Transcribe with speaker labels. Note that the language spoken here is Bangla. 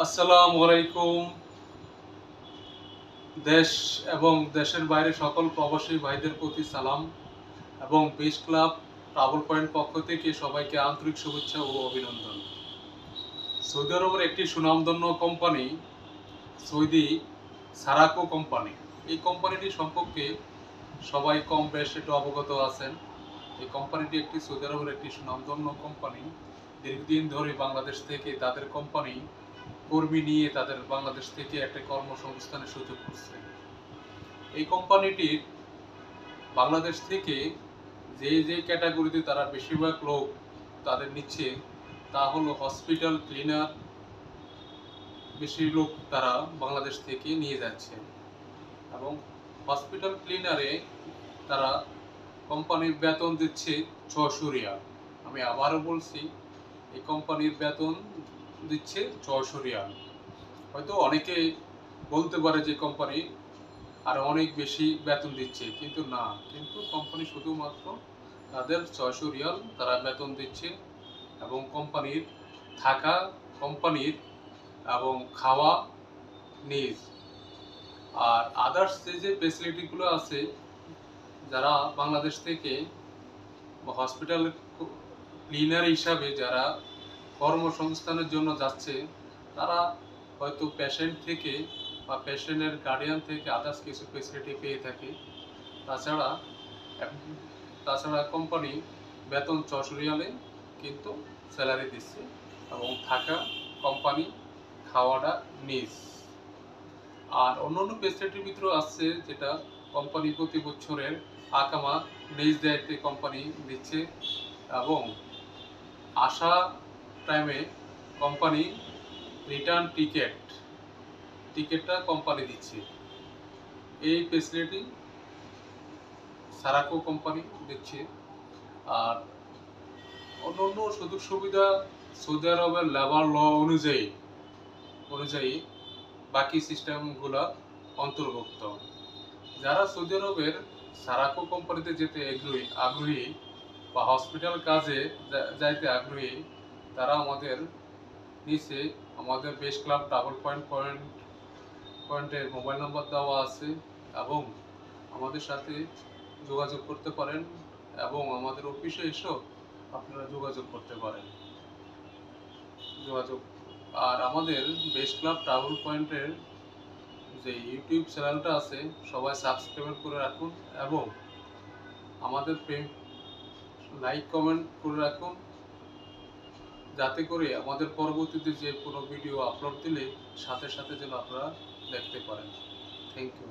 Speaker 1: আসসালামু আলাইকুম। দেশ এবং দেশের বাইরে সকল প্রবাসী ভাইদের প্রতি সালাম এবং পিস ক্লাব ট্রাভেল পয়েন্ট পক্ষ থেকে সবাইকে আন্তরিক শুভেচ্ছা ও অভিনন্দন। সৌদি আরবের একটি সুনামধন্য কোম্পানি সৌদি সারাকো কোম্পানি। এই কোম্পানিটি সম্পর্কে সবাই কম বেশ একটু অবগত আছেন। এই কোম্পানিটি একটি সৌদি আরবের একটি সুনামধন্য কোম্পানি। দীর্ঘদিন ধরে বাংলাদেশ থেকে তাদের কোম্পানি কর্মী নিয়ে তাদের বাংলাদেশ থেকে একটা কর্মসংস্থানের সুযোগ করছে। এই কোম্পানিটির বাংলাদেশ থেকে যে ক্যাটাগরিতে তারা বেশিরভাগ লোক তাদের নিচ্ছে তা হলো হসপিটাল ক্লিনার। বেশি লোক তারা বাংলাদেশ থেকে নিয়ে যাচ্ছে এবং হসপিটাল ক্লিনারে তারা কোম্পানির বেতন দিচ্ছে 600 রিয়াল। আমি আবারও বলছি, এই কোম্পানির বেতন দিচ্ছে 600 রিয়াল। হয়তো অনেকে বলতে পারে যে কোম্পানি আর অনেক বেশি বেতন দিচ্ছে, কিন্তু না, কিন্তু কোম্পানি শুধুমাত্র তাদের 600 রিয়াল তারা বেতন দিচ্ছে এবং কোম্পানির থাকা, কোম্পানির এবং খাওয়া নিজ। আর আদার্স যে ফেসিলিটিগুলো আছে, যারা বাংলাদেশ থেকে হসপিটাল ক্লিনার হিসাবে যারা কর্মসংস্থানের জন্য যাচ্ছে, তারা হয়তো পেশেন্ট থেকে বা পেশেন্টের গার্ডিয়ান থেকে আদার্স কিছু ফেসিলিটি পেয়ে থাকে। তাছাড়া তাছাড়া কোম্পানি বেতন 600 রিয়ালে কিন্তু স্যালারি দিচ্ছে এবং থাকা কোম্পানি, খাওয়াটা নিজ। আর অন্যান্য ফেসিলিটির ভিতরে আছে যেটা কোম্পানি প্রতি বছরের আকামা নিজ দায়িত্বে কোম্পানি দিচ্ছে এবং আসা টাইমে কোম্পানি রিটার্ন টিকিটটা কোম্পানি দিচ্ছে। এই ফেসিলিটি সারাকো কোম্পানি দিচ্ছে। আর অন্যান্য সুযোগ সুবিধা সৌদি আরবের লেবার ল অনুযায়ী বাকি সিস্টেমগুলো অন্তর্ভুক্ত। যারা সৌদি আরবের সারাকো কোম্পানিতে যেতে আগ্রহী বা হসপিটাল কাজে যাইতে আগ্রহী, তারা আমাদের নিচে আমাদের বেস ক্লাব ট্রাভেল পয়েন্টের মোবাইল নাম্বার দেওয়া আছে এবং আমাদের সাথে যোগাযোগ করতে পারেন এবং আমাদের অফিসে এসেও আপনারা যোগাযোগ করতে পারেন। আর আমাদের বেস ক্লাব ট্রাভেল পয়েন্টের যে ইউটিউব চ্যানেলটা আছে, সবাই সাবস্ক্রাইব করে রাখুন এবং আমাদের লাইক কমেন্ট করে রাখুন, যাতে করে আমাদের পরবর্তীতে যে কোনো ভিডিও আপলোড দিলে সাথে সাথে যেন আপনারা দেখতে পারেন। Thank you.